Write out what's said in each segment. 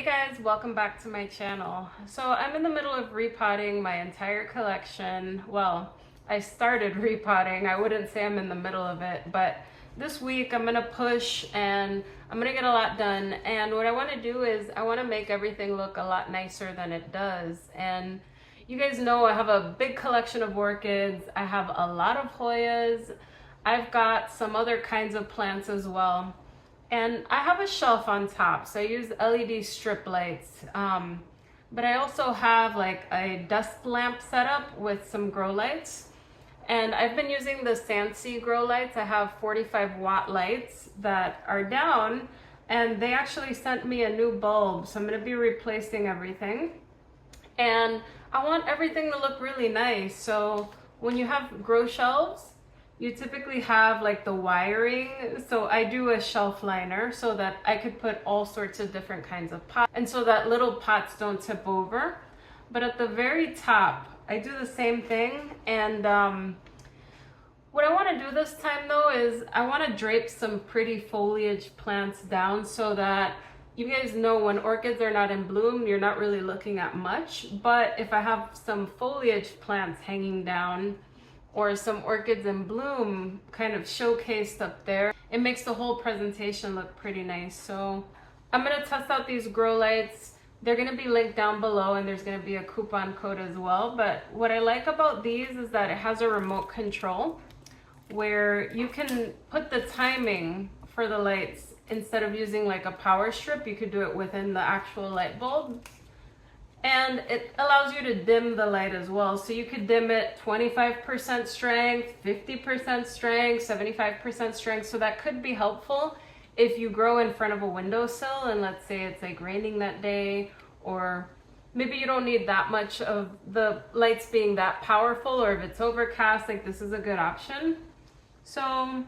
Hey guys, welcome back to my channel. So I'm in the middle of repotting my entire collection. Well, I started repotting. I wouldn't say I'm in the middle of it, but this week I'm gonna push and I'm gonna get a lot done. And what I wanna do is I wanna make everything look a lot nicer than it does. And you guys know I have a big collection of orchids. I have a lot of Hoyas. I've got some other kinds of plants as well. And I have a shelf on top, so I use LED strip lights. But I also have like a desk lamp setup with some grow lights. And I've been using the Sansi grow lights. I have 45-watt lights that are down, and they actually sent me a new bulb, so I'm gonna be replacing everything. And I want everything to look really nice. So when you have grow shelves, you typically have like the wiring. So I do a shelf liner so that I could put all sorts of different kinds of pots and so that little pots don't tip over. But at the very top, I do the same thing. And what I want to do this time though is I want to drape some pretty foliage plants down so that you guys know when orchids are not in bloom, you're not really looking at much. But if I have some foliage plants hanging down, or some orchids in bloom kind of showcased up there, it makes the whole presentation look pretty nice. So I'm gonna test out these grow lights. They're gonna be linked down below, and there's gonna be a coupon code as well. But what I like about these is that it has a remote control where you can put the timing for the lights. Instead of using like a power strip, you could do it within the actual light bulb. And it allows you to dim the light as well. So you could dim it 25% strength, 50% strength, 75% strength. So that could be helpful if you grow in front of a windowsill and let's say it's like raining that day, or maybe you don't need that much of the lights being that powerful, or if it's overcast, like this is a good option. So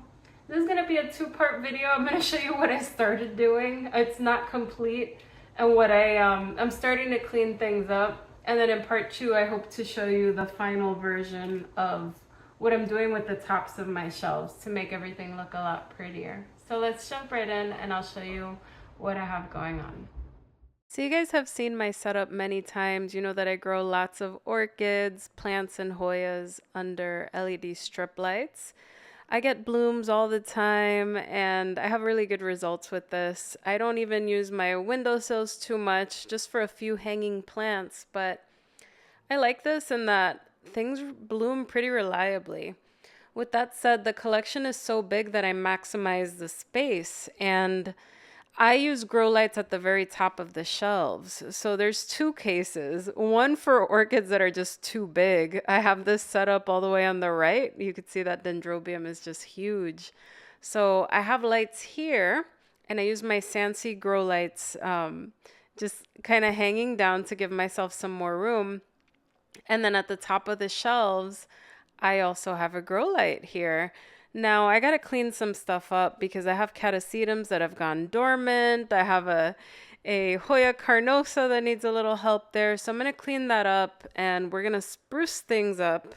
this is gonna be a two-part video. I'm gonna show you what I started doing. It's not complete. And what I'm starting to clean things up. And then in part two, I hope to show you the final version of what I'm doing with the tops of my shelves to make everything look a lot prettier. So let's jump right in and I'll show you what I have going on. So you guys have seen my setup many times. You know that I grow lots of orchids, plants, and Hoyas under LED strip lights. I get blooms all the time and I have really good results with this. I don't even use my windowsills too much, just for a few hanging plants, but I like this in that things bloom pretty reliably. With that said, the collection is so big that I maximize the space, and I use grow lights at the very top of the shelves. So there's two cases. One for orchids that are just too big. I have this set up all the way on the right. You could see that dendrobium is just huge. So I have lights here, and I use my Sansi grow lights just kind of hanging down to give myself some more room. And then at the top of the shelves, I also have a grow light here. Now I gotta clean some stuff up because I have catasetums that have gone dormant. I have a Hoya carnosa that needs a little help there. So I'm gonna clean that up and we're gonna spruce things up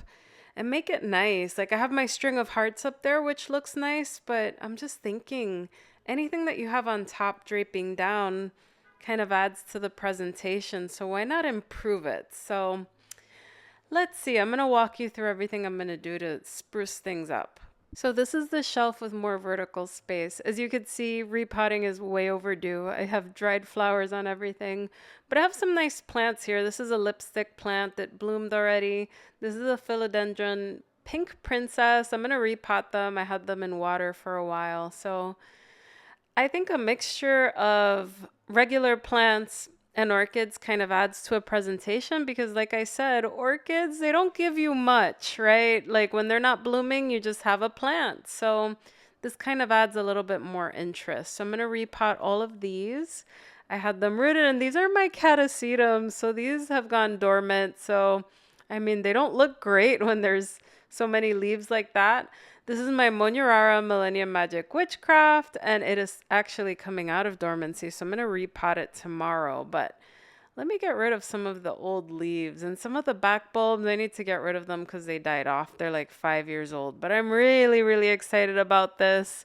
and make it nice. Like I have my string of hearts up there, which looks nice, but I'm just thinking anything that you have on top draping down kind of adds to the presentation. So why not improve it? So let's see, I'm gonna walk you through everything I'm gonna do to spruce things up. So this is the shelf with more vertical space. As you can see, repotting is way overdue. I have dried flowers on everything, but I have some nice plants here. This is a lipstick plant that bloomed already. This is a philodendron pink princess. I'm gonna repot them. I had them in water for a while. So I think a mixture of regular plants and orchids kind of adds to a presentation because, like I said, orchids, they don't give you much, right? Like when they're not blooming, you just have a plant. So this kind of adds a little bit more interest. So I'm going to repot all of these. I had them rooted, and these are my catasetums. So these have gone dormant. So, I mean, they don't look great when there's so many leaves like that. This is my Monurara Millennium Magic Witchcraft, and it is actually coming out of dormancy, so I'm going to repot it tomorrow. But let me get rid of some of the old leaves. And some of the back bulbs, I need to get rid of them because they died off. They're like 5 years old. But I'm really, really excited about this.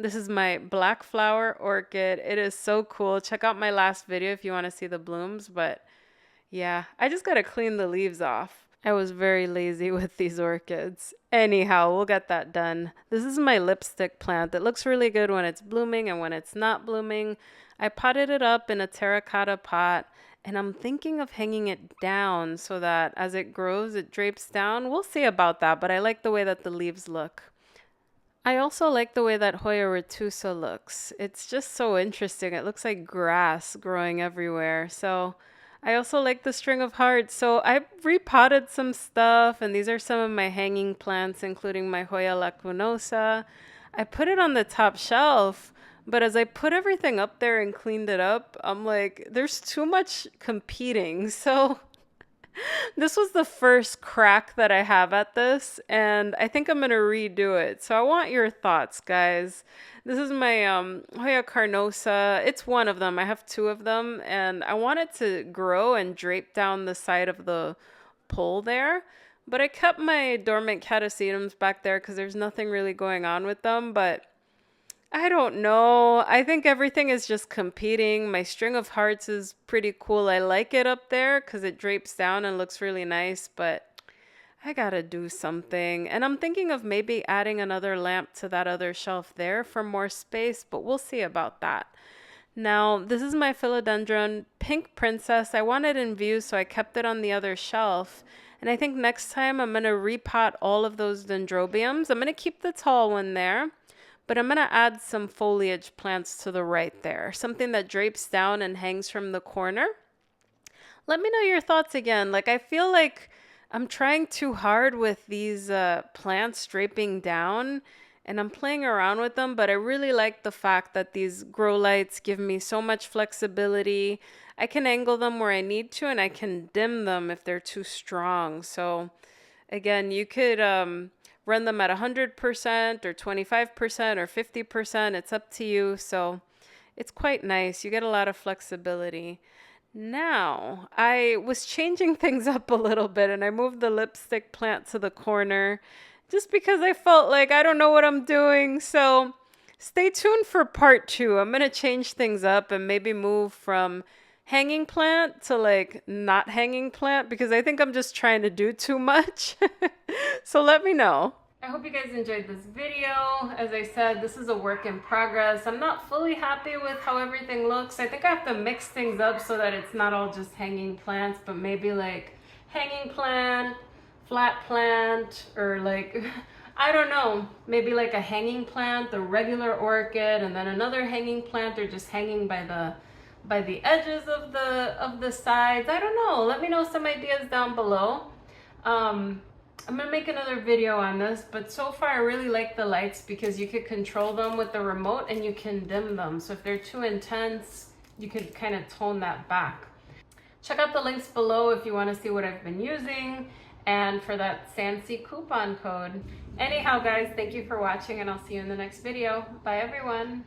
This is my black flower orchid. It is so cool. Check out my last video if you want to see the blooms, but yeah, I just gotta clean the leaves off. I was very lazy with these orchids. Anyhow, we'll get that done. This is my lipstick plant. It looks really good when it's blooming and when it's not blooming. I potted it up in a terracotta pot, and I'm thinking of hanging it down so that as it grows, it drapes down. We'll see about that, but I like the way that the leaves look. I also like the way that Hoya retusa looks. It's just so interesting. It looks like grass growing everywhere. So I also like the string of hearts. So I repotted some stuff, and these are some of my hanging plants, including my Hoya lacunosa. I put it on the top shelf, but as I put everything up there and cleaned it up, I'm like, there's too much competing. So this was the first crack that I have at this, and I think I'm gonna redo it. So I want your thoughts, guys. This is my Hoya carnosa. It's one of them. I have two of them, and I want it to grow and drape down the side of the pole there. But I kept my dormant catasetum back there because there's nothing really going on with them. But I don't know. I think everything is just competing. My string of hearts is pretty cool. I like it up there because it drapes down and looks really nice, but I gotta do something. And I'm thinking of maybe adding another lamp to that other shelf there for more space, but we'll see about that. Now, this is my philodendron pink princess. I want it in view, so I kept it on the other shelf. And I think next time I'm gonna repot all of those dendrobiums. I'm gonna keep the tall one there. But I'm going to add some foliage plants to the right there. Something that drapes down and hangs from the corner. Let me know your thoughts again. Like, I feel like I'm trying too hard with these plants draping down. And I'm playing around with them. But I really like the fact that these grow lights give me so much flexibility. I can angle them where I need to. And I can dim them if they're too strong. So, again, you could run them at 100% or 25% or 50%. It's up to you. So it's quite nice. You get a lot of flexibility. Now, I was changing things up a little bit, and I moved the lipstick plant to the corner just because I felt like I don't know what I'm doing. So stay tuned for part 2. I'm going to change things up and maybe move from hanging plant to like not hanging plant because I think I'm just trying to do too much. So let me know. I hope you guys enjoyed this video. As I said, this is a work in progress. I'm not fully happy with how everything looks. I think I have to mix things up so that it's not all just hanging plants, but maybe like hanging plant, flat plant, or like, I don't know, maybe like a hanging plant, a regular orchid, and then another hanging plant, or just hanging by the edges of the sides. I don't know. Let me know some ideas down below. I'm gonna make another video on this, but so far I really like the lights because you could control them with the remote and you can dim them. So if they're too intense, you could kind of tone that back. Check out the links below if you want to see what I've been using and for that Sansi coupon code. Anyhow, guys, thank you for watching, and I'll see you in the next video. Bye, everyone.